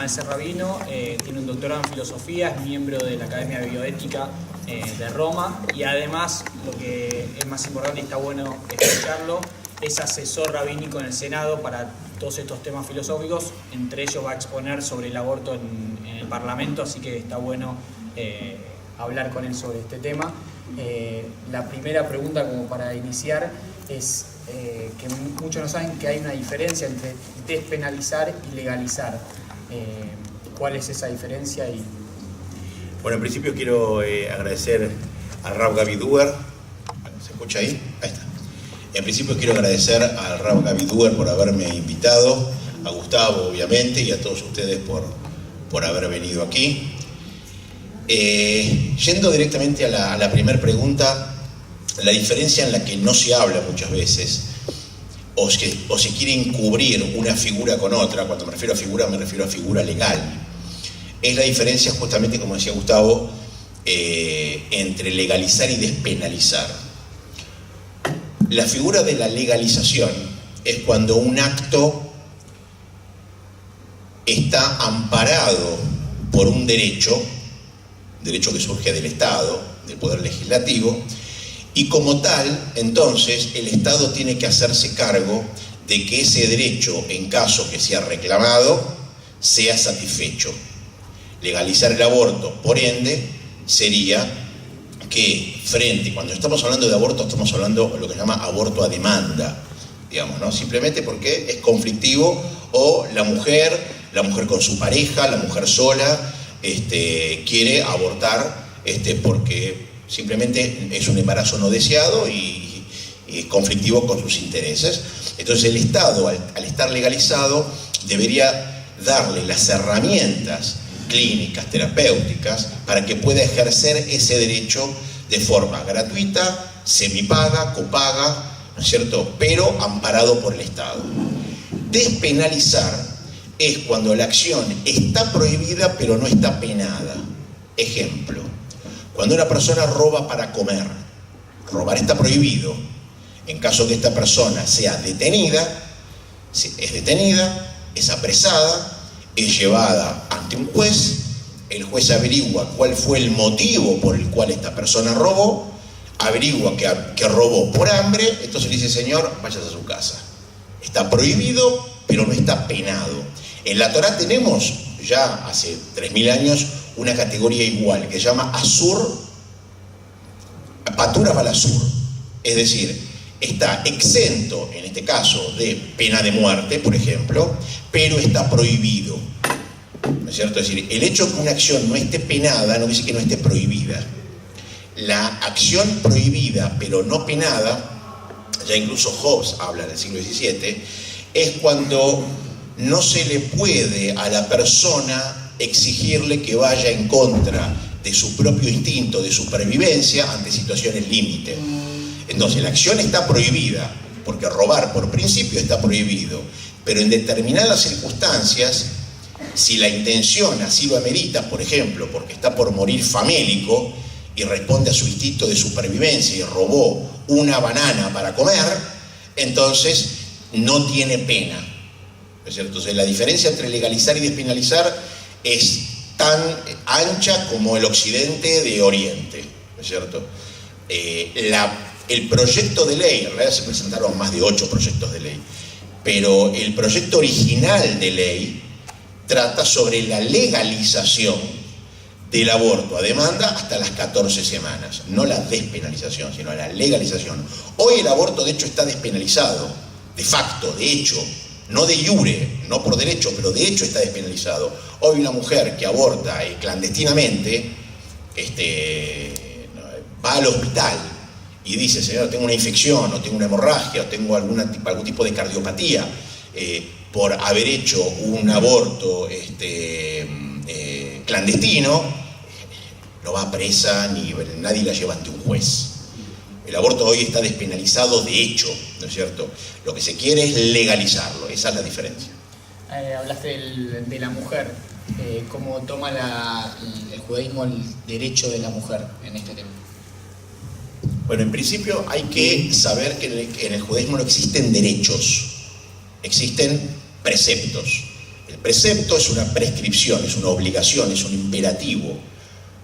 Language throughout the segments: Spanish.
Ese rabino tiene un doctorado en filosofía, es miembro de la Academia de Bioética de Roma y además, lo que es más importante y está bueno escucharlo, es asesor rabínico en el Senado para todos estos temas filosóficos. Entre ellos va a exponer sobre el aborto en el Parlamento, así que está bueno hablar con él sobre este tema. La primera pregunta, como para iniciar, es que muchos no saben que hay una diferencia entre despenalizar y legalizar. ¿Cuál es esa diferencia? Bueno, en principio quiero agradecer al Rav Gaby Duer. ¿Se escucha ahí? Ahí está. En principio quiero agradecer al Rav Gaby Duer por haberme invitado, a Gustavo obviamente y a todos ustedes por haber venido aquí. Yendo directamente a la primera pregunta, la diferencia en la que no se habla muchas veces o se quiere encubrir una figura con otra, cuando me refiero a figura legal, es la diferencia justamente, como decía Gustavo, entre legalizar y despenalizar. La figura de la legalización es cuando un acto está amparado por un derecho que surge del Estado, del Poder Legislativo, y como tal, entonces, el Estado tiene que hacerse cargo de que ese derecho, en caso que sea reclamado, sea satisfecho. Legalizar el aborto, por ende, sería que cuando estamos hablando de aborto, estamos hablando de lo que se llama aborto a demanda, digamos, ¿no? Simplemente porque es conflictivo o la mujer con su pareja, la mujer sola, quiere abortar porque simplemente es un embarazo no deseado y es conflictivo con sus intereses. Entonces el Estado, al estar legalizado, debería darle las herramientas clínicas, terapéuticas, para que pueda ejercer ese derecho de forma gratuita, semipaga, copaga, ¿no es cierto?, pero amparado por el Estado. Despenalizar es cuando la acción está prohibida pero no está penada. Ejemplo, cuando una persona roba para comer, robar está prohibido. En caso que esta persona sea detenida, es apresada, es llevada ante un juez, el juez averigua cuál fue el motivo por el cual esta persona robó, averigua que robó por hambre, entonces le dice: señor, váyase a su casa. Está prohibido, pero no está penado. En la Torá tenemos ya hace 3000 años una categoría igual, que se llama Asur, Patura Balasur. Es decir, está exento, en este caso, de pena de muerte, por ejemplo, pero está prohibido. ¿No es cierto? Es decir, el hecho de que una acción no esté penada no quiere decir que no esté prohibida. La acción prohibida, pero no penada, ya incluso Hobbes habla en el siglo XVII, es cuando no se le puede a la persona exigirle que vaya en contra de su propio instinto de supervivencia ante situaciones límite. Entonces la acción está prohibida, porque robar por principio está prohibido, pero en determinadas circunstancias, si la intención así lo amerita, por ejemplo, porque está por morir famélico y responde a su instinto de supervivencia y robó una banana para comer, entonces no tiene pena. ¿No es cierto? Entonces la diferencia entre legalizar y despenalizar es tan ancha como el occidente de oriente, ¿no es cierto? El proyecto de ley, en realidad se presentaron más de 8 proyectos de ley, pero el proyecto original de ley trata sobre la legalización del aborto a demanda hasta las 14 semanas, no la despenalización, sino la legalización. Hoy el aborto de hecho está despenalizado, de facto, de hecho, no de iure, no por derecho, pero de hecho está despenalizado. Hoy una mujer que aborta clandestinamente va al hospital y dice: señor, tengo una infección, o tengo una hemorragia, o tengo algún tipo de cardiopatía, por haber hecho un aborto clandestino, no va presa ni nadie la lleva ante un juez. El aborto hoy está despenalizado de hecho, ¿no es cierto? Lo que se quiere es legalizarlo, esa es la diferencia. Hablaste de la mujer, ¿cómo toma el judaísmo el derecho de la mujer en este tema? Bueno, en principio hay que saber que en el judaísmo no existen derechos, existen preceptos. El precepto es una prescripción, es una obligación, es un imperativo,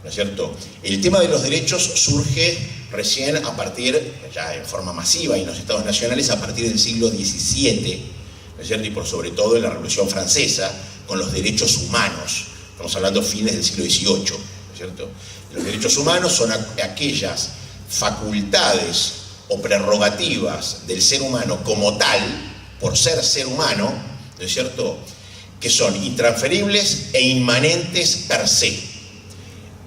¿no es cierto? El tema de los derechos surge recién a partir, ya en forma masiva y en los estados nacionales, a partir del siglo XVII, ¿no es cierto? Y por sobre todo en la Revolución Francesa, con los derechos humanos. Estamos hablando fines del siglo XVIII, ¿no es cierto? Los derechos humanos son aquellas facultades o prerrogativas del ser humano como tal, por ser humano, ¿no es cierto?, que son intransferibles e inmanentes per se.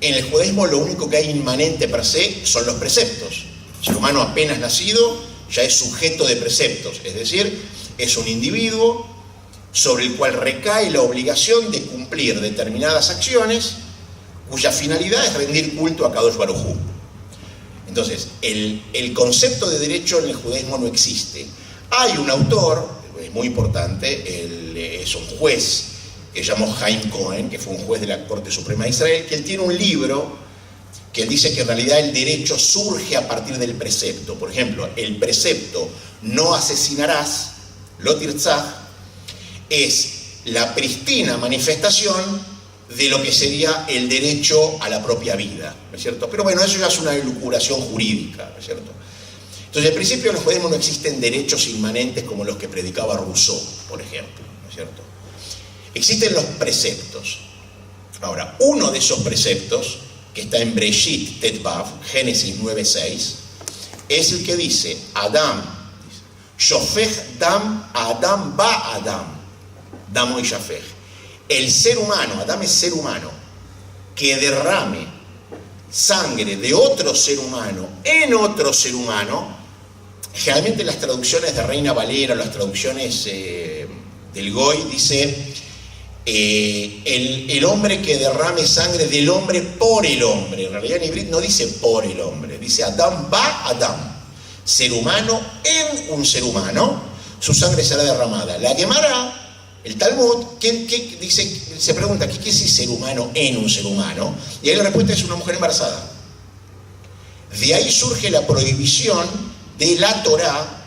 En el judaísmo lo único que hay inmanente per se son los preceptos. El ser humano apenas nacido ya es sujeto de preceptos, es decir, es un individuo sobre el cual recae la obligación de cumplir determinadas acciones cuya finalidad es rendir culto a Kadosh Baruj Hu. Entonces, el concepto de derecho en el judaísmo no existe. Hay un autor, es muy importante, es un juez que se llamó Haim Cohen, que fue un juez de la Corte Suprema de Israel, que él tiene un libro que él dice que en realidad el derecho surge a partir del precepto. Por ejemplo, el precepto no asesinarás, lo tirzah, es la pristina manifestación de lo que sería el derecho a la propia vida, ¿no es cierto? Pero bueno, eso ya es una elucubración jurídica, ¿no es cierto? Entonces, en principio, en los judaísmos no existen derechos inmanentes como los que predicaba Rousseau, por ejemplo, ¿no es cierto? Existen los preceptos. Ahora, uno de esos preceptos, que está en Breshit Tetvav, Génesis 9:6, es el que dice, Adam, Shofech Dam, Adam ba Adam, Damo y Shafech. El ser humano, Adam es ser humano, que derrame sangre de otro ser humano en otro ser humano, generalmente las traducciones de Reina Valera, las traducciones del Goy, dice el hombre que derrame sangre del hombre por el hombre. En realidad en hebreo no dice por el hombre, dice Adam ba Adam, ser humano en un ser humano, su sangre será derramada. La Gemara, el Talmud, ¿qué dice? Se pregunta, ¿qué es ser humano en un ser humano? Y ahí la respuesta es una mujer embarazada. De ahí surge la prohibición de la Torá,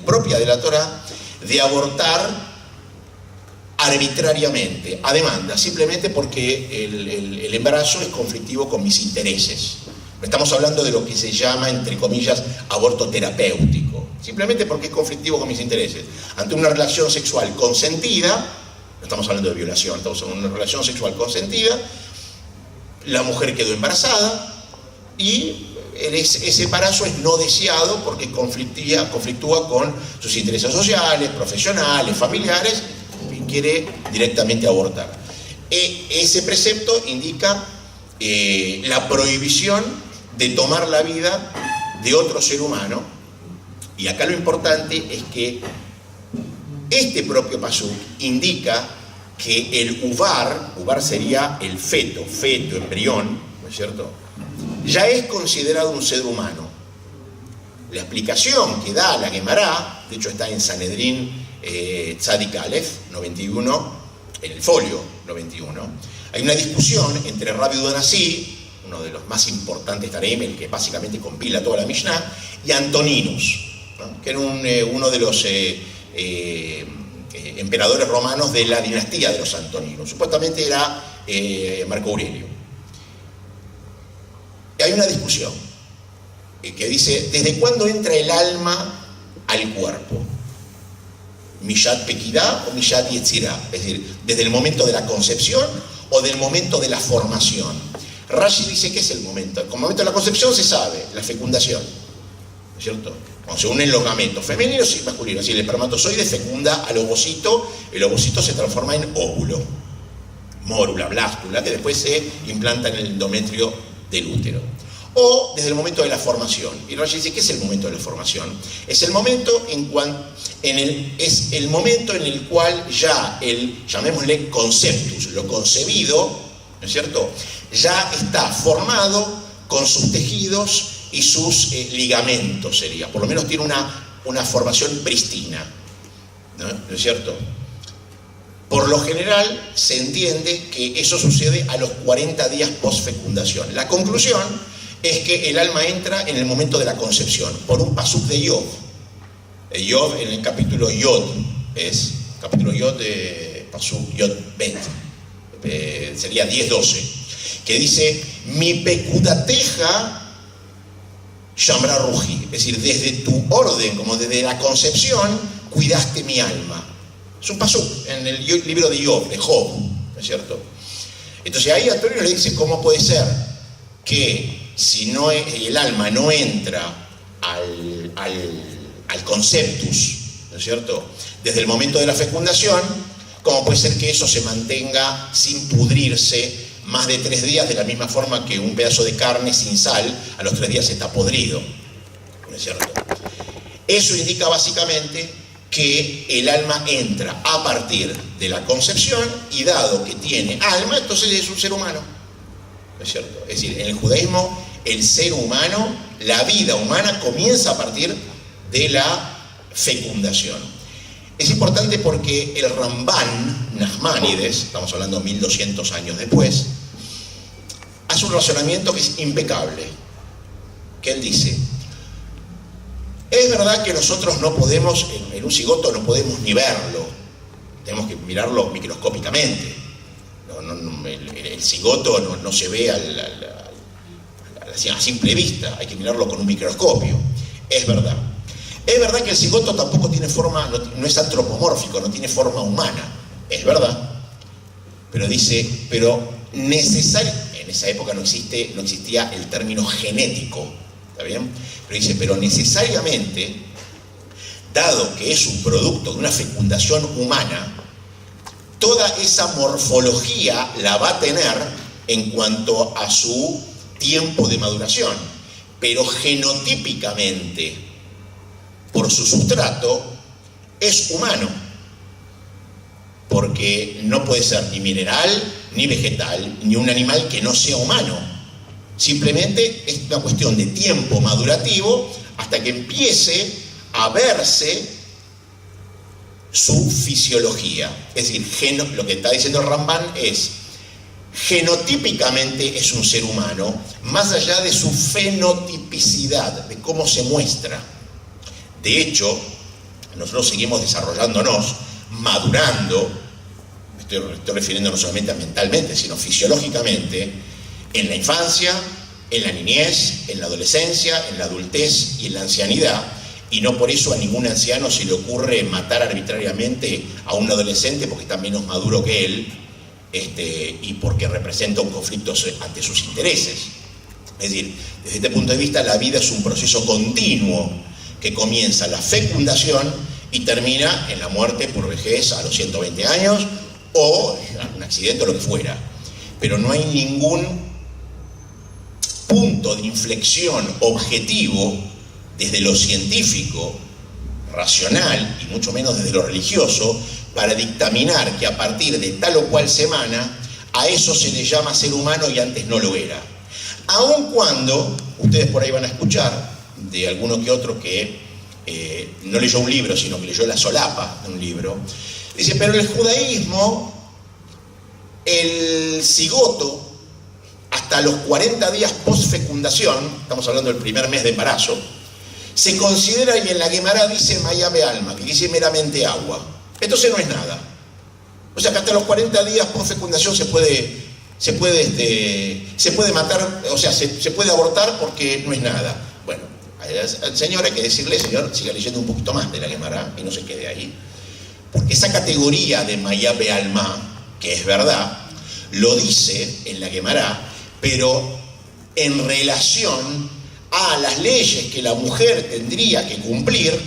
propia de la Torá, de abortar arbitrariamente, a demanda, simplemente porque el embarazo es conflictivo con mis intereses. Estamos hablando de lo que se llama, entre comillas, aborto terapéutico. Simplemente porque es conflictivo con mis intereses. Ante una relación sexual consentida, no estamos hablando de violación, estamos hablando de una relación sexual consentida, la mujer quedó embarazada y ese embarazo es no deseado porque conflictúa con sus intereses sociales, profesionales, familiares, y quiere directamente abortar. Ese precepto indica la prohibición de tomar la vida de otro ser humano. Y acá lo importante es que este propio pasuk indica que el uvar sería el feto, embrión, ¿no es cierto?, ya es considerado un ser humano. La explicación que da la Gemara, de hecho está en Sanedrín Tzadik Aleph 91, en el folio 91, hay una discusión entre Rabbi Udonasi, uno de los más importantes Tareim, el que básicamente compila toda la Mishnah, y Antoninus, ¿no?, que era uno de los emperadores romanos de la dinastía de los Antoninos. Supuestamente era Marco Aurelio. Y hay una discusión que dice, ¿desde cuándo entra el alma al cuerpo? ¿Mishat Pekidá o Mishat Yetzirá? Es decir, ¿desde el momento de la concepción o del momento de la formación? Rashi dice que es el momento. El momento de la concepción se sabe, la fecundación, ¿no es cierto? Cuando se unen los gametos femeninos y masculinos, y el espermatozoide fecunda al ovocito, el ovocito se transforma en óvulo, mórula, blástula, que después se implanta en el endometrio del útero. O desde el momento de la formación. Y Rashi dice, ¿qué es el momento de la formación? Es el momento en el cual ya llamémosle conceptus, lo concebido, ¿no es cierto?, ya está formado con sus tejidos y sus ligamentos, sería. Por lo menos tiene una formación prístina, ¿no es cierto? Por lo general se entiende que eso sucede a los 40 días post-fecundación. La conclusión es que el alma entra en el momento de la concepción, por un pasuk de Yod. Yod, en el capítulo Yod, capítulo Yod de Pasuk Yod Bet, sería 10:12, que dice, mi pekudateja Shamra Ruji, es decir, desde tu orden, como desde la concepción, cuidaste mi alma. Es un pasuk en el libro de Job, ¿no es cierto? Entonces ahí Antonio le dice, ¿cómo puede ser que si no el alma no entra al conceptus, ¿no es cierto?, desde el momento de la fecundación, ¿cómo puede ser que eso se mantenga sin pudrirse más de 3 días, de la misma forma que un pedazo de carne sin sal a los 3 días está podrido? ¿No es cierto? Eso indica básicamente que el alma entra a partir de la concepción, y dado que tiene alma, entonces es un ser humano. ¿No es cierto? Es decir, en el judaísmo, el ser humano, la vida humana, comienza a partir de la fecundación. Es importante porque el Ramban Nachmanides, estamos hablando 1200 años después, hace un razonamiento que es impecable, que él dice, es verdad que nosotros no podemos, en un cigoto no podemos ni verlo, tenemos que mirarlo microscópicamente. El cigoto no se ve a simple vista, hay que mirarlo con un microscopio. Es verdad. Es verdad que el cigoto tampoco tiene forma, no es antropomórfico, no tiene forma humana. Es verdad. Pero dice, en esa época no existía el término genético. ¿Está bien? Pero dice, pero necesariamente, dado que es un producto de una fecundación humana, toda esa morfología la va a tener en cuanto a su tiempo de maduración, pero genotípicamente, por su sustrato, es humano, porque no puede ser ni mineral, ni vegetal, ni un animal que no sea humano. Simplemente es una cuestión de tiempo madurativo hasta que empiece a verse su fisiología. Es decir, lo que está diciendo el Ramban es, genotípicamente es un ser humano, más allá de su fenotipicidad, de cómo se muestra. De hecho, nosotros seguimos desarrollándonos, madurando, estoy refiriendo no solamente mentalmente, sino fisiológicamente, en la infancia, en la niñez, en la adolescencia, en la adultez y en la ancianidad, y no por eso a ningún anciano se le ocurre matar arbitrariamente a un adolescente porque está menos maduro que él, y porque representa un conflicto ante sus intereses. Es decir, desde este punto de vista, la vida es un proceso continuo que comienza la fecundación y termina en la muerte por vejez a los 120 años o un accidente o lo que fuera. Pero no hay ningún punto de inflexión objetivo desde lo científico, racional y mucho menos desde lo religioso para dictaminar que a partir de tal o cual semana a eso se le llama ser humano y antes no lo era. Aun cuando ustedes por ahí van a escuchar de alguno que otro que no leyó un libro, sino que leyó la solapa de un libro, dice, pero en el judaísmo el cigoto hasta los 40 días post-fecundación, estamos hablando del primer mes de embarazo, se considera, y en la Gemara dice Mayame Alma, que dice meramente agua. Entonces no es nada. O sea que hasta los 40 días post-fecundación se puede matar, o sea, se puede abortar porque no es nada. Bueno, al señor hay que decirle, señor, siga leyendo un poquito más de la Gemara y no se quede ahí. Porque esa categoría de Mayame Alma, que es verdad, lo dice en la Gemara, pero en relación a las leyes que la mujer tendría que cumplir,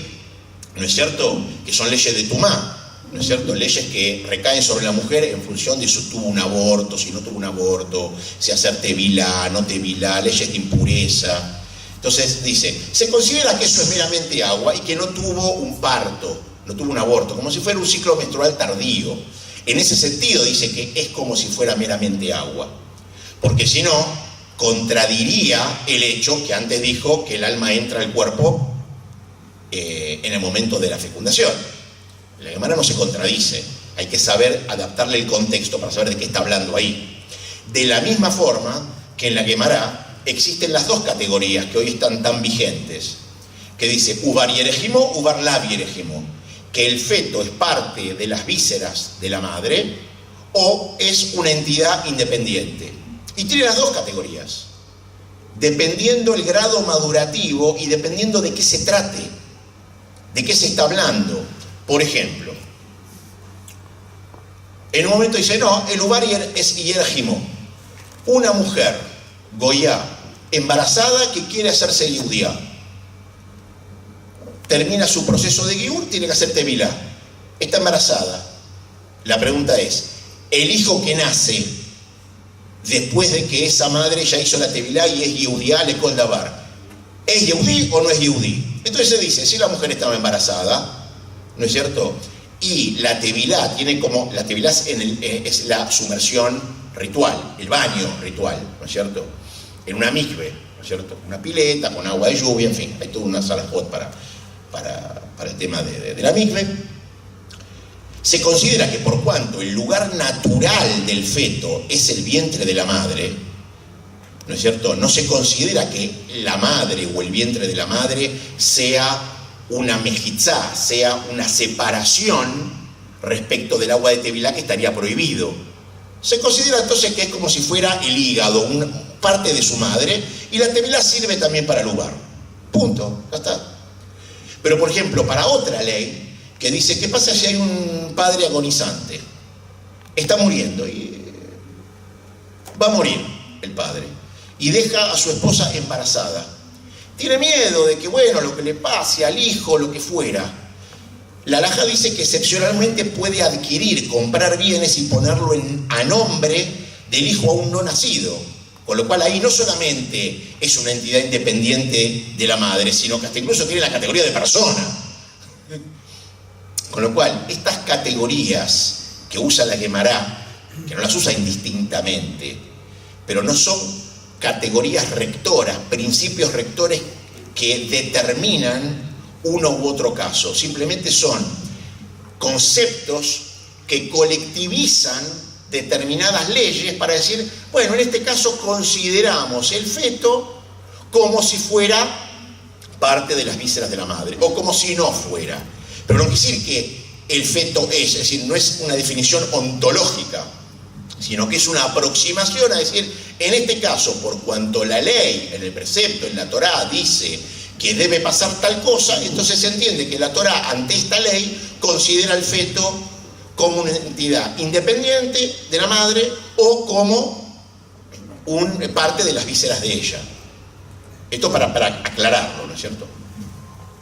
¿no es cierto?, que son leyes de Tumá, ¿no es cierto?, leyes que recaen sobre la mujer en función de si tuvo un aborto, si no tuvo un aborto, si hacer tevilá, no tevilá, leyes de impureza. Entonces dice, se considera que eso es meramente agua y que no tuvo un parto, no tuvo un aborto, como si fuera un ciclo menstrual tardío. En ese sentido dice que es como si fuera meramente agua, porque si no, contradiría el hecho que antes dijo que el alma entra al cuerpo en el momento de la fecundación. La Gemara no se contradice, hay que saber adaptarle el contexto para saber de qué está hablando ahí. De la misma forma que en la Gemara existen las dos categorías que hoy están tan vigentes, que dice Ubar Yerejimo, Ubar Lab Yerejimo. que el feto es parte de las vísceras de la madre o es una entidad independiente. Y tiene las dos categorías, dependiendo el grado madurativo y dependiendo de qué se trate, de qué se está hablando. Por ejemplo, en un momento dice, no, el uvar es hiergimo. Una mujer, goyá, embarazada que quiere hacerse yudía, termina su proceso de giur, tiene que hacer tevilá. Está embarazada. La pregunta es, el hijo que nace después de que esa madre ya hizo la tevilá y es yudía, le kol davar, ¿es yudí o no es yudí? Entonces se dice, si la mujer estaba embarazada, ¿no es cierto? Y la tevilá tiene como, la tevilá es la sumersión ritual, el baño ritual, ¿no es cierto? En una mikve, ¿no es cierto? Una pileta con agua de lluvia, en fin, hay toda una sala hot para el tema de la mikve. Se considera que por cuanto el lugar natural del feto es el vientre de la madre, ¿no es cierto? No se considera que la madre o el vientre de la madre sea una mejitzá, sea una separación respecto del agua de tevilá, que estaría prohibido. Se considera entonces que es como si fuera el hígado, una parte de su madre, y la tevilá sirve también para el uvar. Punto, ya está. Pero por ejemplo, para otra ley que dice, ¿qué pasa si hay un padre agonizante? Está muriendo y va a morir el padre y deja a su esposa embarazada. Tiene miedo de que, bueno, lo que le pase al hijo, lo que fuera. La halajá dice que excepcionalmente puede adquirir, comprar bienes y ponerlo a nombre del hijo aún no nacido. Con lo cual ahí no solamente es una entidad independiente de la madre, sino que hasta incluso tiene la categoría de persona. Con lo cual, estas categorías que usa la Guemará, que no las usa indistintamente, pero no son categorías rectoras, principios rectores que determinan uno u otro caso. Simplemente son conceptos que colectivizan determinadas leyes para decir, bueno, en este caso consideramos el feto como si fuera parte de las vísceras de la madre, o como si no fuera. Pero no quiere decir que el feto es decir, no es una definición ontológica, sino que es una aproximación a decir, en este caso, por cuanto la ley, en el precepto, en la Torá, dice que debe pasar tal cosa, entonces se entiende que la Torá, ante esta ley, considera al feto como una entidad independiente de la madre o como parte de las vísceras de ella. Esto para aclararlo, ¿no es cierto?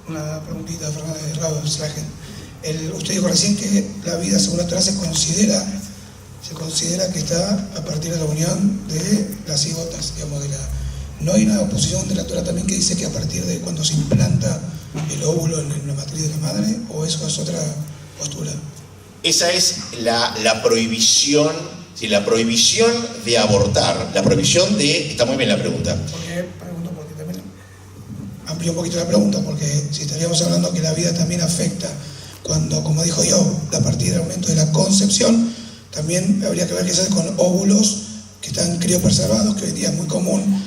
Una preguntita, Fernández de Rado, usted dijo recién que la vida según la Torá se considera que está a partir de la unión de las cigotas, digamos, ¿no hay una oposición de la Torá también que dice que a partir de cuando se implanta el óvulo en la matriz de la madre, o eso es otra postura? Esa es la prohibición, ¿sí? La prohibición de abortar, la prohibición de... Está muy bien la pregunta. Pregunto porque también amplío un poquito la pregunta, porque si estaríamos hablando que la vida también afecta cuando, como dijo yo, a partir del momento de la concepción, también habría que ver qué se hace con óvulos que están criopreservados, que hoy en día es muy común,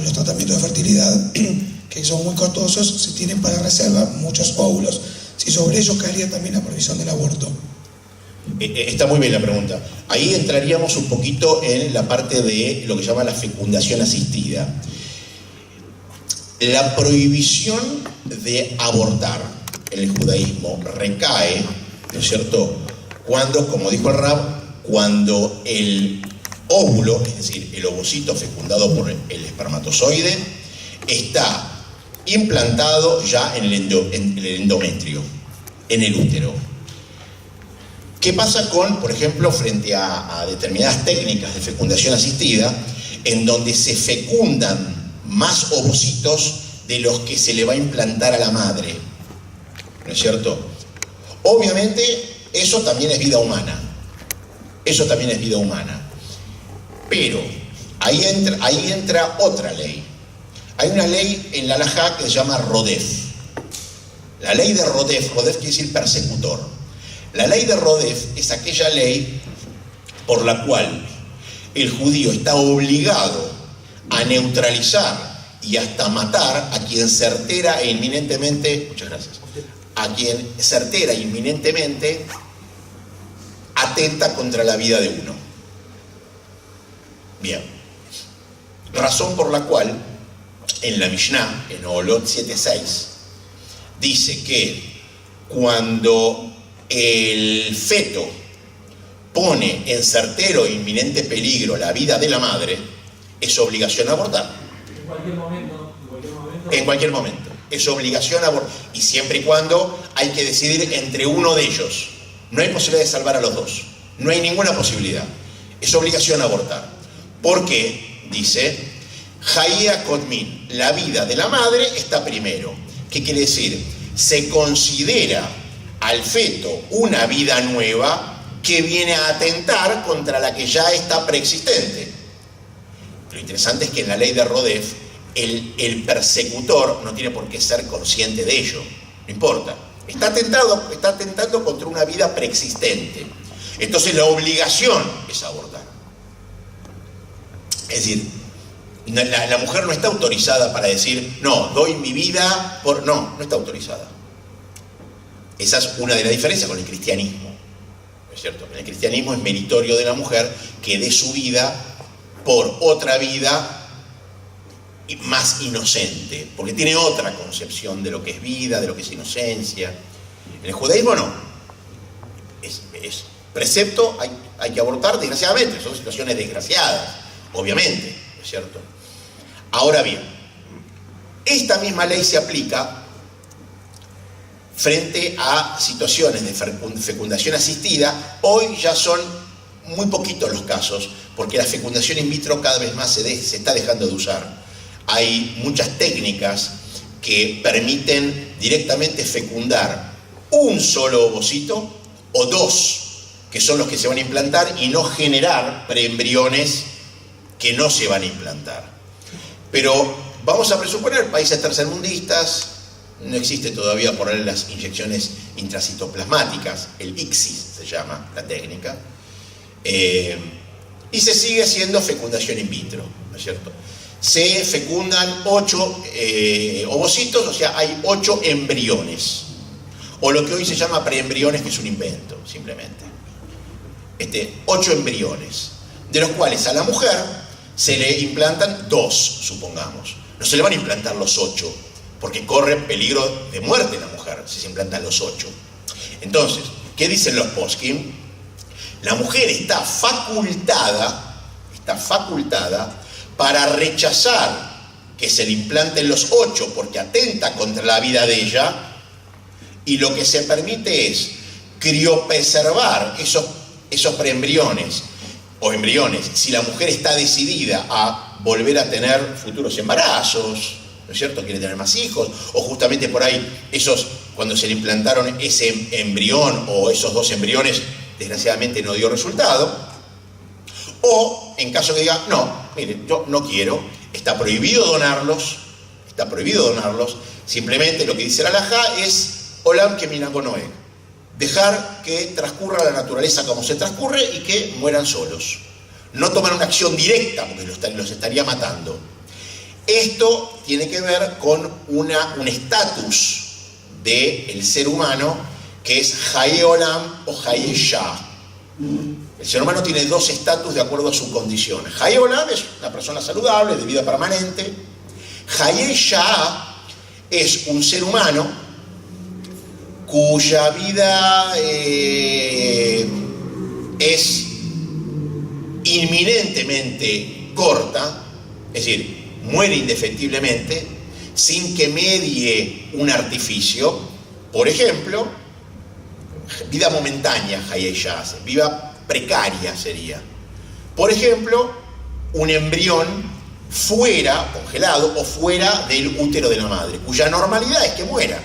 los tratamientos de fertilidad, que son muy costosos, se tienen para reserva muchos óvulos, si sobre ellos caería también la prohibición del aborto. Está muy bien la pregunta. Ahí entraríamos un poquito en la parte de lo que se llama la fecundación asistida. La prohibición de abortar en el judaísmo recae, ¿no es cierto?, cuando, como dijo el Rab, cuando el óvulo, es decir, el ovocito fecundado por el espermatozoide, está implantado ya en el endometrio, en el útero. ¿Qué pasa con, por ejemplo, frente a determinadas técnicas de fecundación asistida, en donde se fecundan más ovocitos de los que se le va a implantar a la madre? ¿No es cierto? Obviamente, eso también es vida humana. Eso también es vida humana. Pero ahí entra otra ley. Hay una ley en la halajá que se llama Rodef. La ley de Rodef quiere decir persecutor. La ley de Rodef es aquella ley por la cual el judío está obligado a neutralizar y hasta matar a quien certera e inminentemente, muchas gracias, a quien certera e inminentemente atenta contra la vida de uno. Bien, razón por la cual en la Mishnah, en Olot 7.6, dice que cuando el feto pone en certero e inminente peligro la vida de la madre, es obligación abortar. En cualquier momento. En cualquier momento. Es obligación abortar. Y siempre y cuando hay que decidir entre uno de ellos. No hay posibilidad de salvar a los dos. No hay ninguna posibilidad. Es obligación abortar. Porque, dice, Hayea Kodmin, la vida de la madre está primero. ¿Qué quiere decir? Se considera al feto una vida nueva que viene a atentar contra la que ya está preexistente. Lo interesante es que en la ley de Rodef, el persecutor no tiene por qué ser consciente de ello. No importa. Está atentando contra una vida preexistente. Entonces la obligación es abortar. Es decir, la mujer no está autorizada para decir, no, doy mi vida por... No, no está autorizada. Esa es una de las diferencias con el cristianismo. ¿No es cierto? En el cristianismo es meritorio de la mujer que dé su vida por otra vida más inocente, porque tiene otra concepción de lo que es vida, de lo que es inocencia. En el judaísmo no. Es precepto, hay que abortar, desgraciadamente, son situaciones desgraciadas, obviamente, ¿no es cierto? Ahora bien, esta misma ley se aplica frente a situaciones de fecundación asistida. Hoy ya son muy poquitos los casos, porque la fecundación in vitro cada vez más se está dejando de usar. Hay muchas técnicas que permiten directamente fecundar un solo ovocito o dos, que son los que se van a implantar, y no generar preembriones que no se van a implantar. Pero vamos a presuponer, países tercermundistas, no existe todavía por ahí las inyecciones intracitoplasmáticas, el ICSI se llama la técnica, y se sigue haciendo fecundación in vitro, ¿no es cierto? Se fecundan 8 ovocitos, o sea, hay 8 embriones, o lo que hoy se llama preembriones, que es un invento, simplemente. 8 embriones, de los cuales a la mujer se le implantan 2, supongamos. No se le van a implantar los 8, porque corre peligro de muerte la mujer si se implantan los 8. Entonces, ¿qué dicen los poskim? La mujer está facultada para rechazar que se le implanten los 8 porque atenta contra la vida de ella, y lo que se permite es criopreservar esos preembriones o embriones si la mujer está decidida a volver a tener futuros embarazos, ¿no es cierto? Quiere tener más hijos, o justamente por ahí cuando se le implantaron ese embrión o esos 2 embriones, desgraciadamente no dio resultado. O en caso que diga, no, mire, yo no quiero, está prohibido donarlos, simplemente lo que dice la halajá es Olam Keminago Noé, dejar que transcurra la naturaleza como se transcurre y que mueran solos. No tomar una acción directa porque los estaría matando. Esto tiene que ver con un estatus del ser humano que es Haye Olam o Haye Shah. El ser humano tiene 2 estatus de acuerdo a su condición. Haye Olam es una persona saludable, de vida permanente. Haye Shah es un ser humano cuya vida es inminentemente corta, es decir, muere indefectiblemente, sin que medie un artificio. Por ejemplo, vida momentánea, Haye Shah, vida precaria sería. Por ejemplo, un embrión fuera, congelado, o fuera del útero de la madre, cuya normalidad es que muera.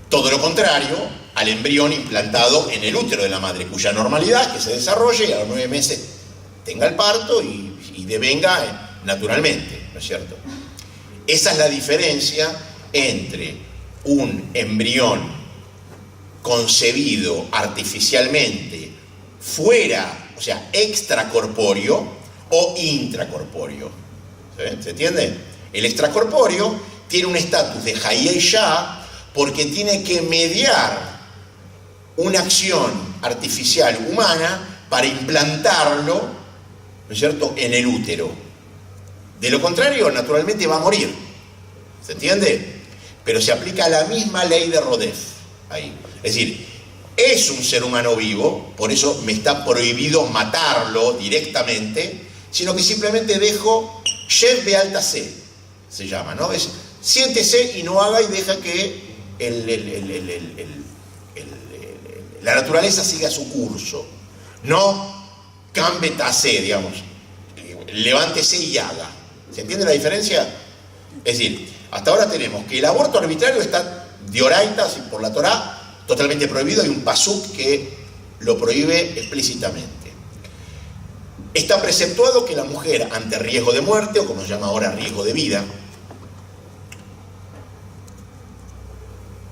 Todo lo contrario al embrión implantado en el útero de la madre, cuya normalidad es que se desarrolle y a los 9 meses tenga el parto y devenga naturalmente, ¿no es cierto? Esa es la diferencia entre un embrión concebido artificialmente fuera, o sea, extracorpóreo, o intracorpóreo. ¿Se entiende? El extracorpóreo tiene un estatus de Hayei Ya porque tiene que mediar una acción artificial humana para implantarlo, ¿no es cierto?, en el útero. De lo contrario, naturalmente va a morir. ¿Se entiende? Pero se aplica la misma ley de Rodef ahí. Es decir, es un ser humano vivo, por eso me está prohibido matarlo directamente, sino que simplemente dejo Shev Bealta C, se llama, ¿no? Es, siéntese y no haga y deja que la naturaleza siga su curso. No cambetase, digamos, levántese y haga. ¿Se entiende la diferencia? Es decir, hasta ahora tenemos que el aborto arbitrario está de oraita, por la Torá, totalmente prohibido. Hay un pasuk que lo prohíbe explícitamente. Está preceptuado que la mujer, ante riesgo de muerte, o como se llama ahora riesgo de vida,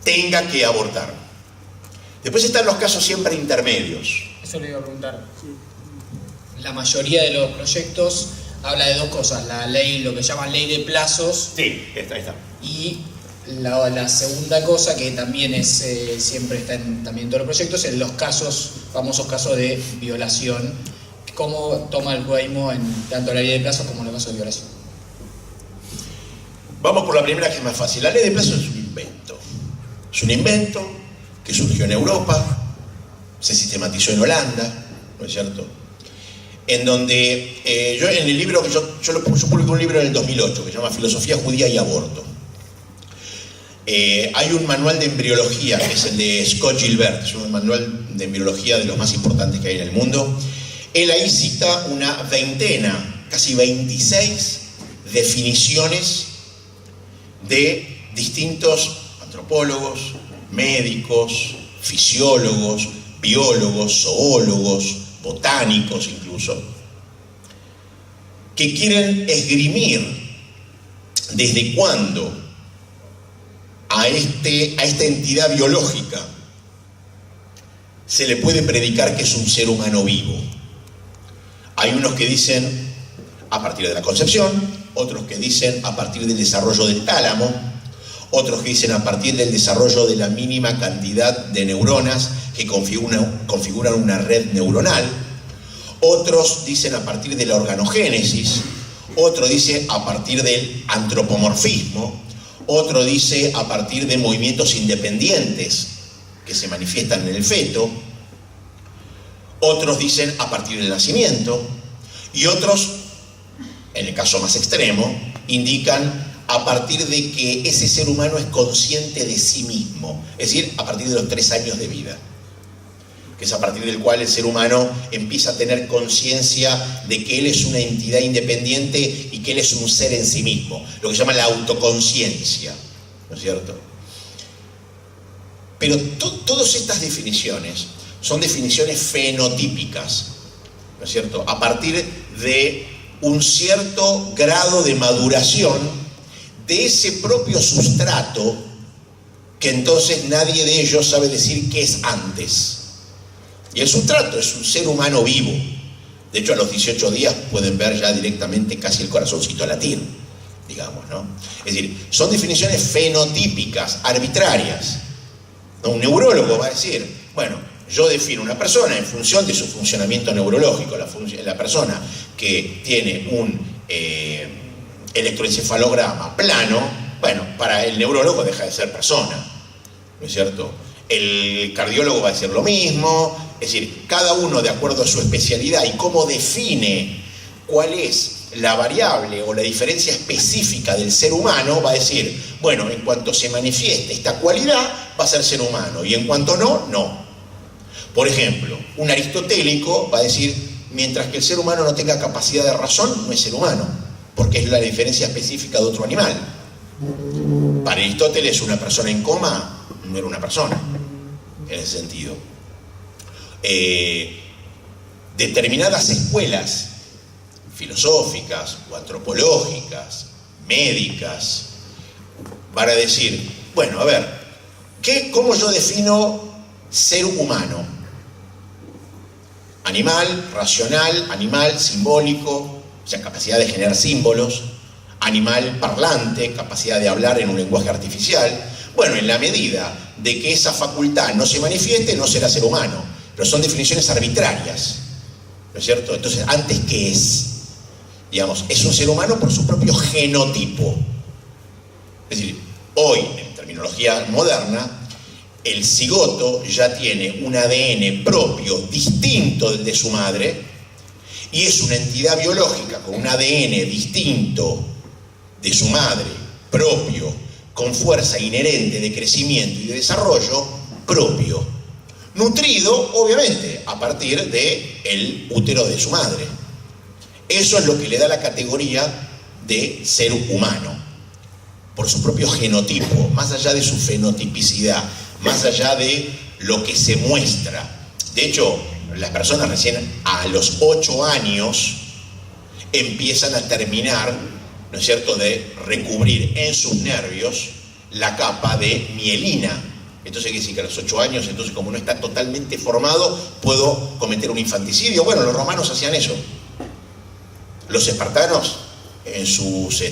tenga que abortar. Después están los casos siempre intermedios. Eso le iba a preguntar. La mayoría de los proyectos habla de dos cosas: la ley, lo que llaman ley de plazos. Sí, ahí está. Y la segunda cosa, que también es siempre está en también todos los proyectos, en los casos, famosos casos de violación. ¿Cómo toma el judaísmo en tanto la ley de plazos como en los casos de violación? Vamos por la primera, que es más fácil. La ley de plazos es un invento. Es un invento que surgió en Europa, se sistematizó en Holanda, ¿no es cierto? En donde yo en el libro que yo publiqué un libro en el 2008 que se llama Filosofía Judía y Aborto. Hay un manual de embriología, que es el de Scott Gilbert, es un manual de embriología de los más importantes que hay en el mundo. Él ahí cita una veintena, casi 26 definiciones de distintos antropólogos, médicos, fisiólogos, biólogos, zoólogos, botánicos incluso, que quieren esgrimir desde cuándo a esta entidad biológica se le puede predicar que es un ser humano vivo. Hay unos que dicen a partir de la concepción, otros que dicen a partir del desarrollo del tálamo, otros que dicen a partir del desarrollo de la mínima cantidad de neuronas que configuran una red neuronal, otros dicen a partir de la organogénesis, otro dice a partir del antropomorfismo, otro dice a partir de movimientos independientes que se manifiestan en el feto, otros dicen a partir del nacimiento, y otros, en el caso más extremo, indican a partir de que ese ser humano es consciente de sí mismo, es decir, a partir de los 3 años de vida, que es a partir del cual el ser humano empieza a tener conciencia de que él es una entidad independiente y que él es un ser en sí mismo, lo que se llama la autoconciencia, ¿no es cierto? Pero todas estas definiciones son definiciones fenotípicas, ¿no es cierto? A partir de un cierto grado de maduración de ese propio sustrato, que entonces nadie de ellos sabe decir qué es antes. Y el sustrato es un ser humano vivo. De hecho, a los 18 días pueden ver ya directamente casi el corazoncito latir, digamos, ¿no? Es decir, son definiciones fenotípicas, arbitrarias. Un neurólogo va a decir, bueno, yo defino una persona en función de su funcionamiento neurológico. La persona que tiene un electroencefalograma plano, bueno, para el neurólogo deja de ser persona, ¿no es cierto? El cardiólogo va a decir lo mismo. Es decir, cada uno, de acuerdo a su especialidad y cómo define cuál es la variable o la diferencia específica del ser humano, va a decir, bueno, en cuanto se manifieste esta cualidad, va a ser ser humano, y en cuanto no, no. Por ejemplo, un aristotélico va a decir, mientras que el ser humano no tenga capacidad de razón, no es ser humano, porque es la diferencia específica de otro animal. Para Aristóteles, una persona en coma no era una persona, en ese sentido. Determinadas escuelas filosóficas o antropológicas, médicas, van a decir, bueno, a ver, ¿cómo yo defino ser humano? Animal, racional, animal, simbólico, o sea, capacidad de generar símbolos, animal parlante, capacidad de hablar en un lenguaje artificial. Bueno, en la medida de que esa facultad no se manifieste, no será ser humano, pero son definiciones arbitrarias, ¿no es cierto? Entonces, antes, ¿qué es? Digamos, es un ser humano por su propio genotipo. Es decir, hoy, en terminología moderna, el cigoto ya tiene un ADN propio, distinto del de su madre, y es una entidad biológica con un ADN distinto de su madre, propio, con fuerza inherente de crecimiento y de desarrollo propio, nutrido, obviamente, a partir del útero de su madre. Eso es lo que le da la categoría de ser humano, por su propio genotipo, más allá de su fenotipicidad, más allá de lo que se muestra. De hecho, las personas recién a los 8 años empiezan a terminar, ¿no es cierto?, de recubrir en sus nervios la capa de mielina. Entonces, ¿qué decir? Que a los 8 años, entonces, como no está totalmente formado, puedo cometer un infanticidio. Bueno, los romanos hacían eso. Los espartanos, en sus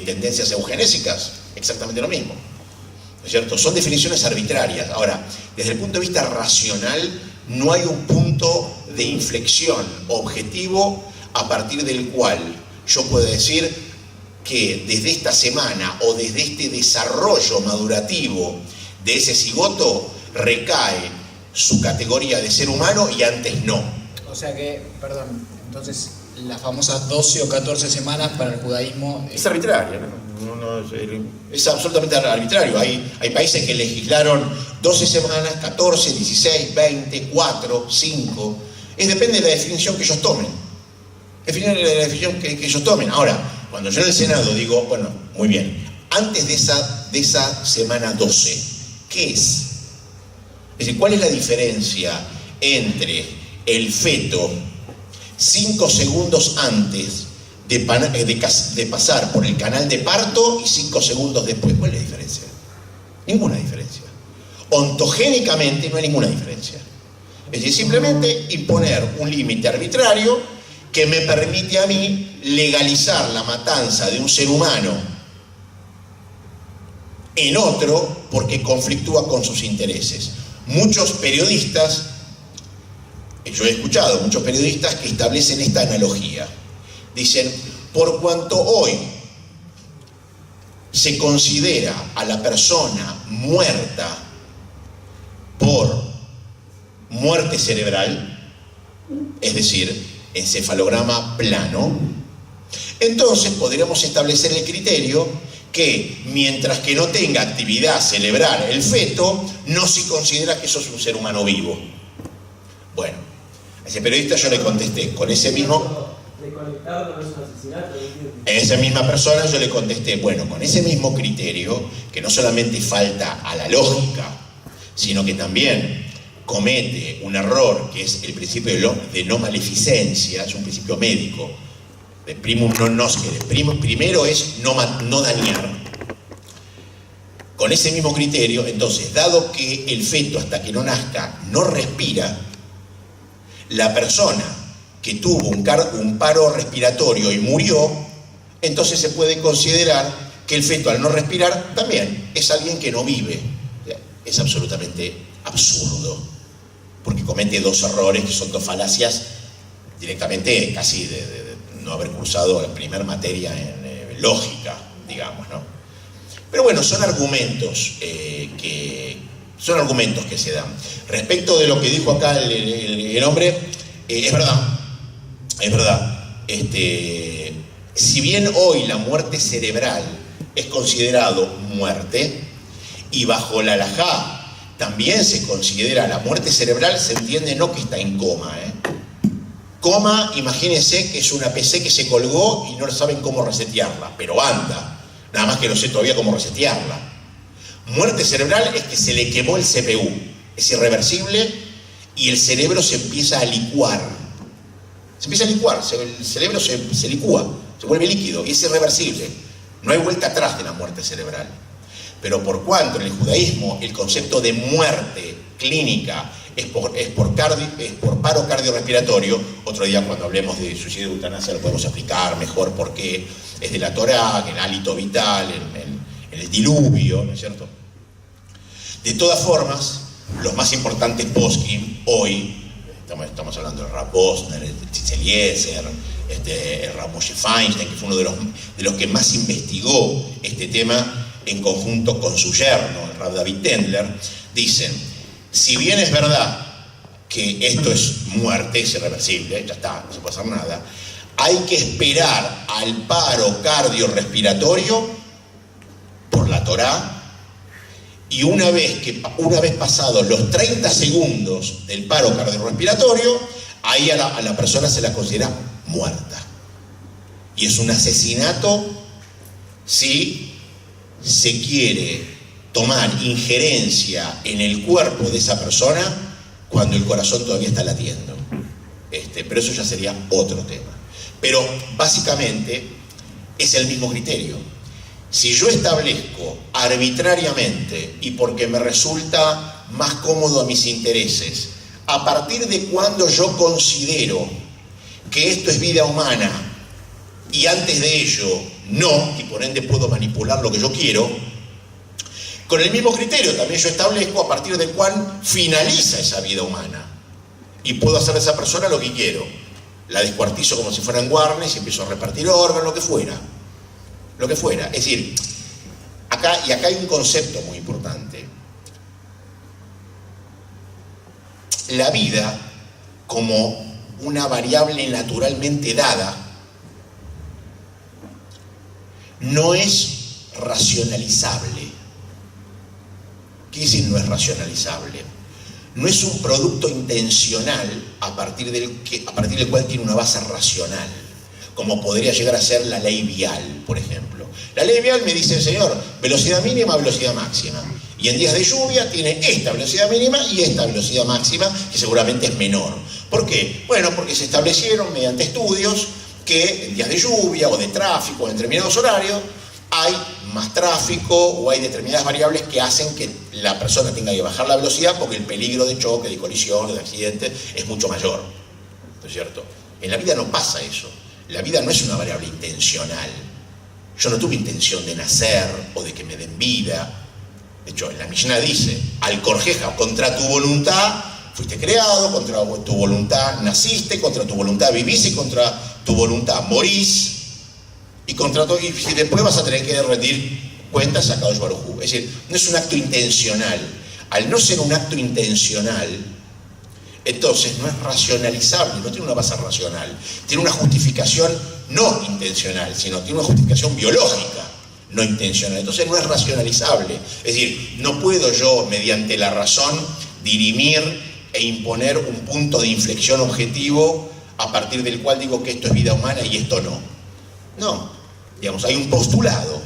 tendencias eugenésicas, exactamente lo mismo. ¿No es cierto? Son definiciones arbitrarias. Ahora, desde el punto de vista racional, no hay un punto de inflexión objetivo a partir del cual yo puedo decir que desde esta semana o desde este desarrollo madurativo de ese cigoto recae su categoría de ser humano y antes no. O sea que, perdón, entonces las famosas 12 o 14 semanas para el judaísmo es arbitrario, ¿no? Es absolutamente arbitrario. Hay países que legislaron 12 semanas, 14, 16, 20, 4, 5. Depende de la definición que ellos tomen. Depende de la definición que ellos tomen. Ahora, cuando yo en el Senado digo, bueno, muy bien, antes de esa semana 12, ¿qué es? Es decir, ¿cuál es la diferencia entre el feto 5 segundos antes de pasar por el canal de parto y 5 segundos después? ¿Cuál es la diferencia? Ninguna diferencia. Ontogénicamente no hay ninguna diferencia. Es decir, simplemente imponer un límite arbitrario que me permite a mí legalizar la matanza de un ser humano en otro porque conflictúa con sus intereses. Muchos periodistas, yo he escuchado muchos periodistas que establecen esta analogía. Dicen, por cuanto hoy se considera a la persona muerta por muerte cerebral, es decir, encefalograma plano, entonces podríamos establecer el criterio que mientras que no tenga actividad cerebral el feto, no se considera que eso es un ser humano vivo. Bueno, a ese periodista yo le contesté con ese mismo... A esa misma persona yo le contesté, bueno, con ese mismo criterio, que no solamente falta a la lógica, sino que también comete un error, que es el principio de no maleficencia, es un principio médico, de primum non nocere. Primero es no dañar. Con ese mismo criterio, entonces, dado que el feto hasta que no nazca no respira, la persona que tuvo un paro respiratorio y murió, entonces se puede considerar que el feto al no respirar también es alguien que no vive. Es absolutamente absurdo, porque comete 2 errores que son 2 falacias directamente casi de no haber cursado la primera materia en lógica, digamos, ¿no? Pero bueno, son argumentos que se dan. Respecto de lo que dijo acá el hombre, es verdad. Si bien hoy la muerte cerebral es considerado muerte, y bajo la halajá también se considera la muerte cerebral, se entiende no que está en coma. Coma, imagínense que es una PC que se colgó y no saben cómo resetearla, pero anda, nada más que no sé todavía cómo resetearla. Muerte cerebral es que se le quemó el CPU, es irreversible y el cerebro se empieza a licuar. El cerebro se licúa, se vuelve líquido y es irreversible. No hay vuelta atrás de la muerte cerebral. Pero por cuanto en el judaísmo el concepto de muerte clínica es por paro cardiorrespiratorio, otro día cuando hablemos de suicidio de eutanasia lo podemos explicar mejor por qué es de la Torá, en el hálito vital, en el diluvio, ¿no es cierto? De todas formas, los más importantes poskim hoy, estamos hablando del Rav Posner, el Tzitz Eliezer, el Rav Moshe Feinstein, que fue uno de los que más investigó este tema en conjunto con su yerno, el Rav David Tendler, dicen, si bien es verdad que esto es muerte, es irreversible, ya está, no se puede hacer nada, hay que esperar al paro cardiorrespiratorio por la Torá, y una vez pasados los 30 segundos del paro cardiorrespiratorio, ahí a la persona se la considera muerta. Y es un asesinato si se quiere tomar injerencia en el cuerpo de esa persona cuando el corazón todavía está latiendo. Pero eso ya sería otro tema. Pero básicamente es el mismo criterio. Si yo establezco arbitrariamente y porque me resulta más cómodo a mis intereses, a partir de cuando yo considero que esto es vida humana y antes de ello no, y por ende puedo manipular lo que yo quiero, con el mismo criterio también yo establezco a partir del cual finaliza esa vida humana y puedo hacer de esa persona lo que quiero. La descuartizo como si fueran guarnes y empiezo a repartir órganos, lo que fuera. Es decir, acá hay un concepto muy importante. La vida, como una variable naturalmente dada, no es racionalizable. ¿Qué decir no es racionalizable? No es un producto intencional a partir del cual tiene una base racional, como podría llegar a ser la ley vial, por ejemplo. La ley vial me dice, señor, velocidad mínima, velocidad máxima. Y en días de lluvia tiene esta velocidad mínima y esta velocidad máxima, que seguramente es menor. ¿Por qué? Bueno, porque se establecieron mediante estudios que en días de lluvia o de tráfico en determinados horarios hay más tráfico o hay determinadas variables que hacen que la persona tenga que bajar la velocidad porque el peligro de choque, de colisión, de accidente es mucho mayor. ¿No es cierto? En la vida no pasa eso. La vida no es una variable intencional. Yo no tuve intención de nacer o de que me den vida. De hecho, en la Mishnah dice, al corjeja, contra tu voluntad fuiste creado, contra tu voluntad naciste, contra tu voluntad vivís y contra tu voluntad morís. Y después vas a tener que rendir cuentas a Kadosh Baruj Hu. Es decir, no es un acto intencional. Al no ser un acto intencional, entonces no es racionalizable, no tiene una base racional. Tiene una justificación no intencional, sino tiene una justificación biológica no intencional. Entonces no es racionalizable. Es decir, no puedo yo, mediante la razón, dirimir e imponer un punto de inflexión objetivo a partir del cual digo que esto es vida humana y esto no. No. Digamos, hay un postulado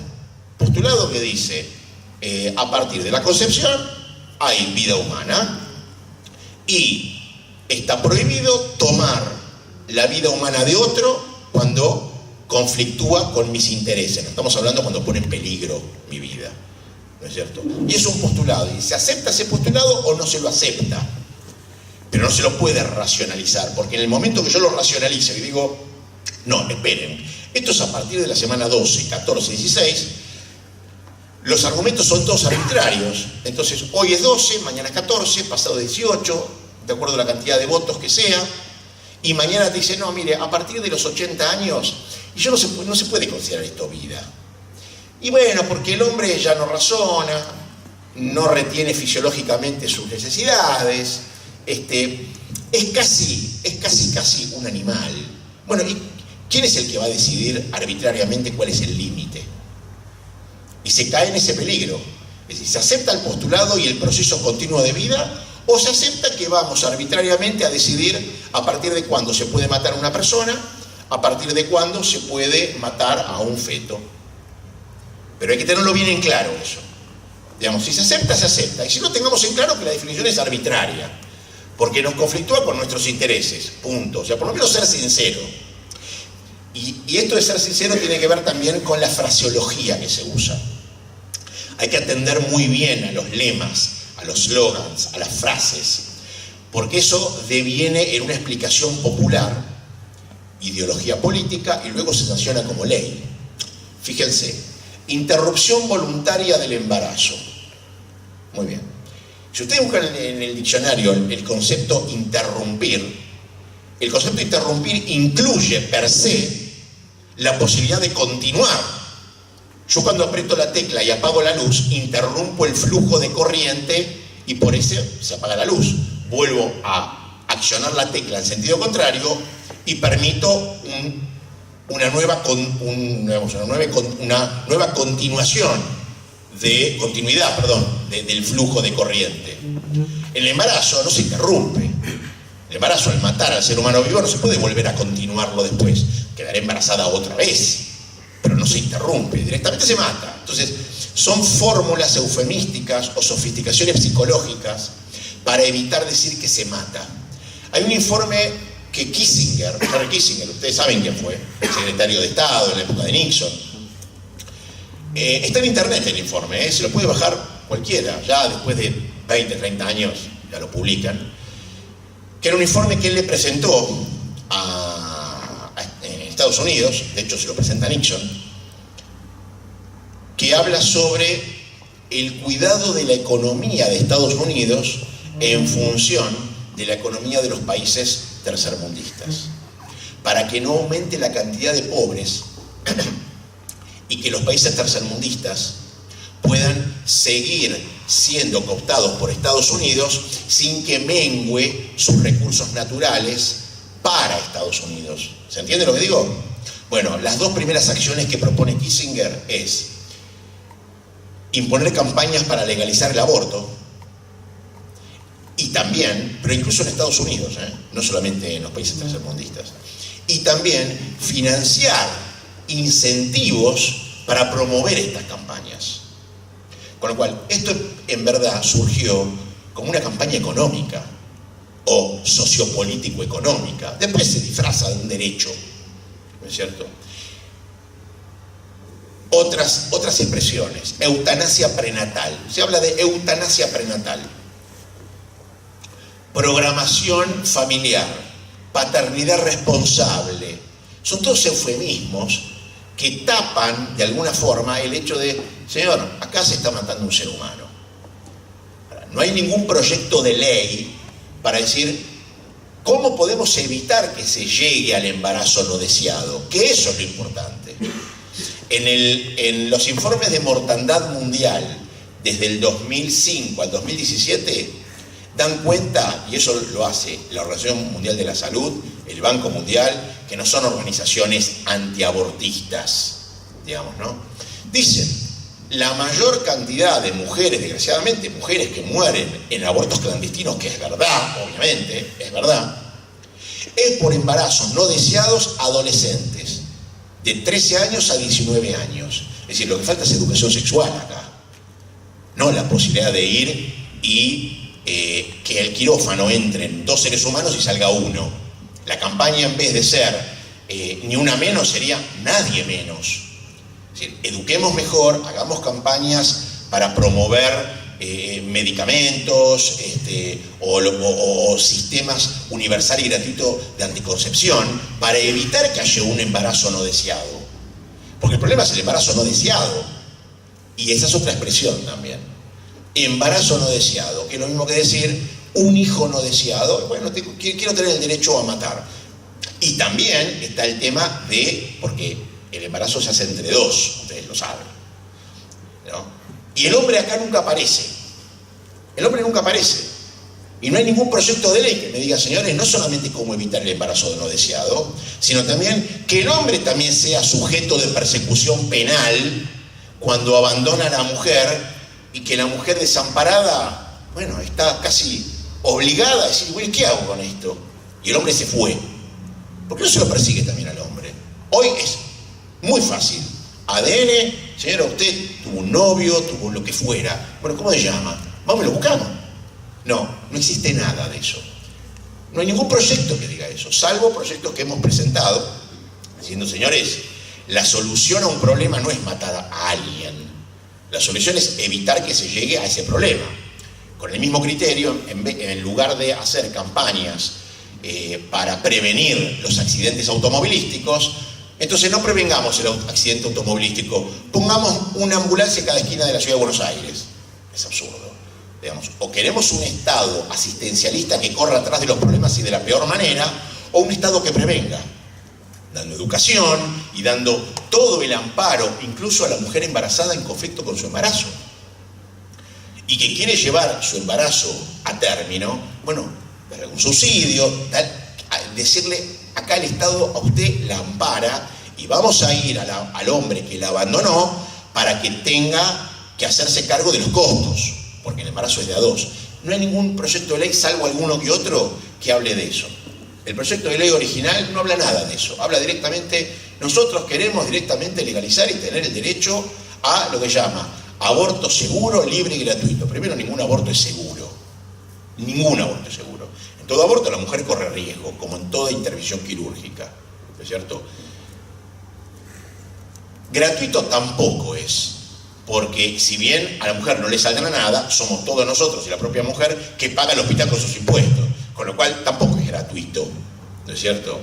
que dice, a partir de la concepción hay vida humana y está prohibido tomar la vida humana de otro cuando conflictúa con mis intereses. No estamos hablando cuando pone en peligro mi vida, ¿no es cierto? Y es un postulado, y ¿se acepta ese postulado o no se lo acepta? Pero no se lo puede racionalizar, porque en el momento que yo lo racionalice y digo, no, esperen, esto es a partir de la semana 12, 14, 16, los argumentos son todos arbitrarios. Entonces, hoy es 12, mañana es 14, pasado 18, de acuerdo a la cantidad de votos que sea, y mañana te dice, no, mire, a partir de los 80 años, y yo no se puede considerar esto vida. Y bueno, porque el hombre ya no razona, no retiene fisiológicamente sus necesidades, es casi un animal. Bueno, ¿y quién es el que va a decidir arbitrariamente cuál es el límite? Y se cae en ese peligro. Es decir, ¿se acepta el postulado y el proceso continuo de vida? ¿O se acepta que vamos arbitrariamente a decidir a partir de cuándo se puede matar a una persona, a partir de cuándo se puede matar a un feto? Pero hay que tenerlo bien en claro eso. Digamos, si se acepta, se acepta. Y si no, tengamos en claro que la definición es arbitraria, porque nos conflictúa con nuestros intereses, punto. O sea, por lo menos ser sincero. Y esto de ser sincero tiene que ver también con la fraseología que se usa. Hay que atender muy bien a los lemas, a los slogans, a las frases, porque eso deviene en una explicación popular, ideología política, y luego se sanciona como ley. Fíjense, interrupción voluntaria del embarazo. Muy bien. Si ustedes buscan en el diccionario el concepto interrumpir, el concepto interrumpir incluye per se la posibilidad de continuar. Yo cuando aprieto la tecla y apago la luz, interrumpo el flujo de corriente y por eso se apaga la luz. Vuelvo a accionar la tecla en sentido contrario y permito una nueva continuidad del flujo de corriente. El embarazo no se interrumpe. El embarazo, al matar al ser humano vivo, no se puede volver a continuarlo después. Quedará embarazada otra vez, pero no se interrumpe, directamente se mata. Entonces, son fórmulas eufemísticas o sofisticaciones psicológicas para evitar decir que se mata. Hay un informe que Kissinger, Henry Kissinger, ustedes saben quién fue, secretario de Estado en la época de Nixon. Está en internet el informe, se lo puede bajar cualquiera, ya después de 20, 30 años ya lo publican, que era un informe que él le presentó a Estados Unidos, de hecho se lo presenta a Nixon, que habla sobre el cuidado de la economía de Estados Unidos en función de la economía de los países tercermundistas, para que no aumente la cantidad de pobres y que los países tercermundistas puedan seguir siendo cooptados por Estados Unidos sin que mengue sus recursos naturales para Estados Unidos. ¿Se entiende lo que digo? Bueno, las dos primeras acciones que propone Kissinger es imponer campañas para legalizar el aborto, y también, pero incluso en Estados Unidos, no solamente en los países tercermundistas, y también financiar incentivos para promover estas campañas. Con lo cual, esto en verdad surgió como una campaña económica o sociopolítico-económica. Después se disfraza de un derecho, ¿no es cierto? Otras expresiones. Eutanasia prenatal. Se habla de eutanasia prenatal. Programación familiar. Paternidad responsable. Son todos eufemismos que tapan de alguna forma el hecho de, señor, acá se está matando un ser humano. No hay ningún proyecto de ley para decir cómo podemos evitar que se llegue al embarazo no deseado, que eso es lo importante. En los informes de mortandad mundial desde el 2005 al 2017 dan cuenta, y eso lo hace la Organización Mundial de la Salud, el Banco Mundial, que no son organizaciones antiabortistas, digamos, ¿no? Dicen, la mayor cantidad de mujeres, desgraciadamente, mujeres que mueren en abortos clandestinos, que es verdad, obviamente, es verdad, es por embarazos no deseados adolescentes, de 13 años a 19 años. Es decir, lo que falta es educación sexual acá, no la posibilidad de ir y que al quirófano entren 2 seres humanos y salga uno. La campaña, en vez de ser ni una menos, sería nadie menos. Es decir, eduquemos mejor, hagamos campañas para promover medicamentos o sistemas universal y gratuito de anticoncepción para evitar que haya un embarazo no deseado. Porque el problema es el embarazo no deseado. Y esa es otra expresión también. Embarazo no deseado, que es lo mismo que decir un hijo no deseado. Bueno, quiero tener el derecho a matar. Y también está el tema de, porque el embarazo se hace entre dos, ustedes lo saben, ¿no? Y el hombre acá nunca aparece. El hombre nunca aparece. Y no hay ningún proyecto de ley que me diga, señores, no solamente cómo evitar el embarazo no deseado, sino también que el hombre también sea sujeto de persecución penal cuando abandona a la mujer, y que la mujer desamparada, bueno, está casi obligada a decir, bueno, ¿qué hago con esto? Y el hombre se fue. ¿Por qué no se lo persigue también al hombre? Hoy es muy fácil. ADN, señora, usted tuvo un novio, tuvo lo que fuera. Bueno, ¿cómo se llama? Vamos y lo buscamos. No existe nada de eso. No hay ningún proyecto que diga eso, salvo proyectos que hemos presentado, diciendo, señores, la solución a un problema no es matar a alguien. La solución es evitar que se llegue a ese problema. Con el mismo criterio, en lugar de hacer campañas para prevenir los accidentes automovilísticos, Entonces no prevengamos el accidente automovilístico, pongamos una ambulancia en cada esquina de la ciudad de Buenos Aires. Es absurdo, digamos. O queremos un Estado asistencialista que corra atrás de los problemas y de la peor manera, o un Estado que prevenga, dando educación y dando todo el amparo, incluso a la mujer embarazada en conflicto con su embarazo. Y que quiere llevar su embarazo a término, bueno, darle un subsidio, decirle, acá el Estado a usted la ampara y vamos a ir al hombre que la abandonó para que tenga que hacerse cargo de los costos, porque el embarazo es de a dos. No hay ningún proyecto de ley, salvo alguno que otro, que hable de eso. El proyecto de ley original no habla nada de eso, habla directamente, nosotros queremos directamente legalizar y tener el derecho a lo que llama aborto seguro, libre y gratuito. Primero, ningún aborto es seguro, ningún aborto es seguro. En todo aborto la mujer corre riesgo, como en toda intervención quirúrgica, ¿no es cierto? Gratuito tampoco es, porque si bien a la mujer no le saldrá nada, somos todos nosotros y la propia mujer que paga el hospital con sus impuestos, con lo cual tampoco es gratuito, ¿no es cierto?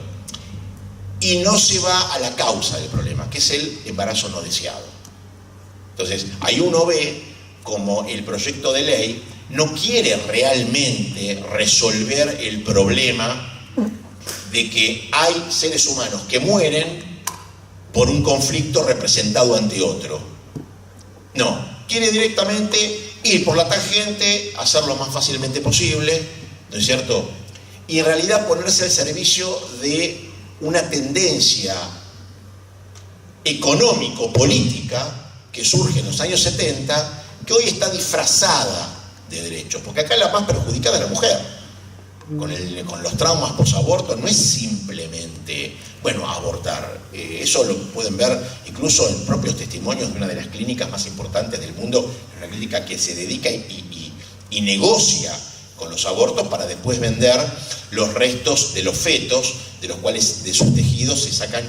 Y no se va a la causa del problema, que es el embarazo no deseado. Entonces, ahí uno ve como el proyecto de ley no quiere realmente resolver el problema de que hay seres humanos que mueren por un conflicto representado ante otro. No, quiere directamente ir por la tangente, hacerlo lo más fácilmente posible, ¿no es cierto? Y en realidad ponerse al servicio de una tendencia económico-política que surge en los años 70, que hoy está disfrazada de derechos, porque acá la más perjudicada es la mujer. Con los traumas posaborto no es simplemente, bueno, abortar. Eso lo pueden ver incluso en propios testimonios de una de las clínicas más importantes del mundo, una clínica que se dedica y negocia con los abortos para después vender los restos de los fetos, de los cuales de sus tejidos se sacan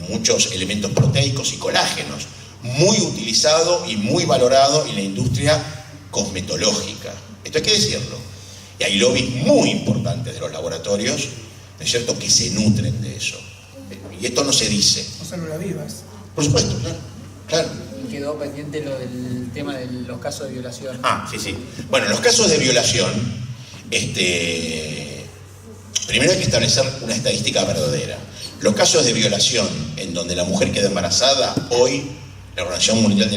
muchos elementos proteicos y colágenos, muy utilizado y muy valorado en la industria cosmetológica. Esto hay que decirlo. Y hay lobbies muy importantes de los laboratorios, ¿no es cierto?, que se nutren de eso. Y esto no se dice. O células vivas. Por supuesto, claro. Claro. Y quedó pendiente lo del tema de los casos de violación. Ah, sí, sí. Bueno, en los casos de violación, primero hay que establecer una estadística verdadera. Los casos de violación en donde la mujer queda embarazada, hoy la Organización Mundial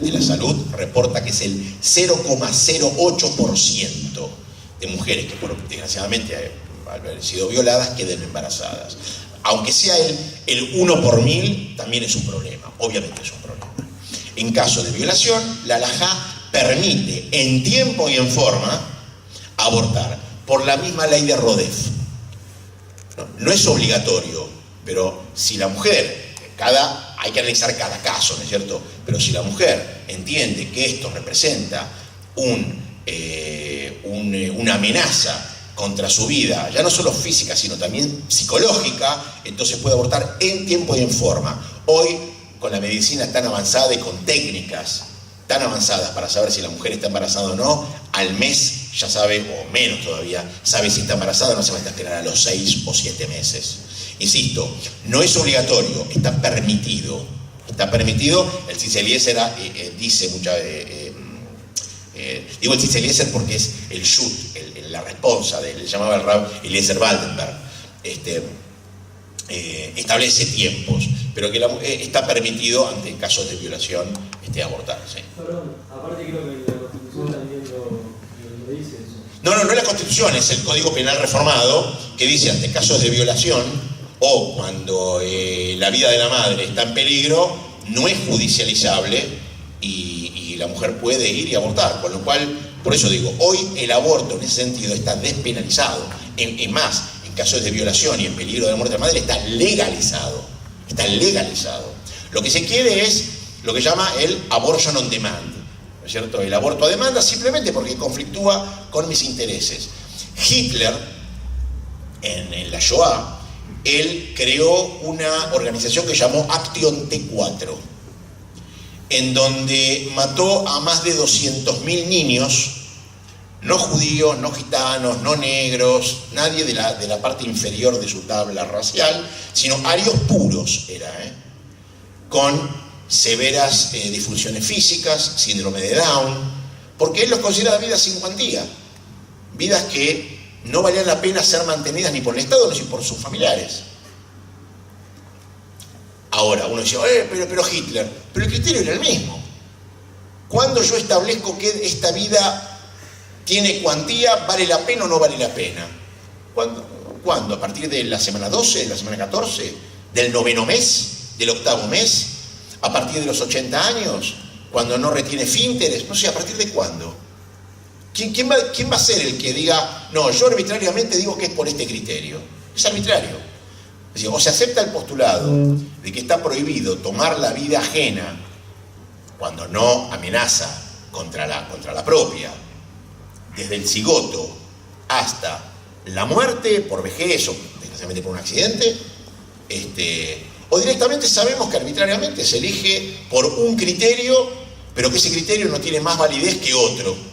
de la Salud reporta que es el 0,08% de mujeres que desgraciadamente al haber sido violadas queden embarazadas. Aunque sea el 1 por 1000, también es un problema, obviamente es un problema. En caso de violación, la halajá permite en tiempo y en forma abortar, por la misma ley de Rodef. No es obligatorio, pero si la mujer, hay que analizar cada caso, ¿no es cierto? Pero si la mujer entiende que esto representa una amenaza contra su vida, ya no solo física, sino también psicológica, entonces puede abortar en tiempo y en forma. Hoy, con la medicina tan avanzada y con técnicas tan avanzadas para saber si la mujer está embarazada o no, al mes ya sabe, o menos todavía, sabe si está embarazada o no, se va a esperar a los 6 o 7 meses. Insisto, no es obligatorio, está permitido. Está permitido. El Tzitz Eliezer dice muchas digo el Tzitz Eliezer porque es el Shut, la responsa, le llamaba el Rab Eliezer Waldenberg. Establece tiempos, pero que está permitido ante casos de violación abortar. ¿Sí? Perdón, aparte creo que la Constitución también lo dice eso. No es la Constitución, es el Código Penal reformado que dice ante casos de violación o cuando la vida de la madre está en peligro, no es judicializable y la mujer puede ir y abortar, con lo cual, por eso digo, hoy el aborto en ese sentido está despenalizado, en más, en casos de violación y en peligro de muerte de la madre está legalizado, Lo que se quiere es lo que llama el abortion on demand, ¿no es cierto? El aborto a demanda simplemente porque conflictúa con mis intereses. Hitler, en la Shoah, él creó una organización que llamó Action T4, en donde mató a más de 200.000 niños no judíos, no gitanos, no negros, nadie de la parte inferior de su tabla racial, sino arios puros con severas disfunciones físicas, síndrome de Down, porque él los considera vidas sin cuantía, vidas que no valían la pena ser mantenidas ni por el Estado ni por sus familiares. Ahora, uno dice, pero Hitler, pero el criterio era el mismo. Cuando yo establezco que esta vida tiene cuantía, ¿vale la pena o no vale la pena? ¿Cuándo? ¿A partir de la semana 12, de la semana 14? ¿Del 9º mes? ¿Del 8º mes? ¿A partir de los 80 años? ¿Cuando no retiene esfínteres? No sé, ¿a partir de cuándo? ¿Quién va a ser el que diga, no, yo arbitrariamente digo que es por este criterio? Es arbitrario. Es decir, o se acepta el postulado de que está prohibido tomar la vida ajena cuando no amenaza contra la propia, desde el cigoto hasta la muerte por vejez o desgraciadamente por un accidente, o directamente sabemos que arbitrariamente se elige por un criterio, pero que ese criterio no tiene más validez que otro.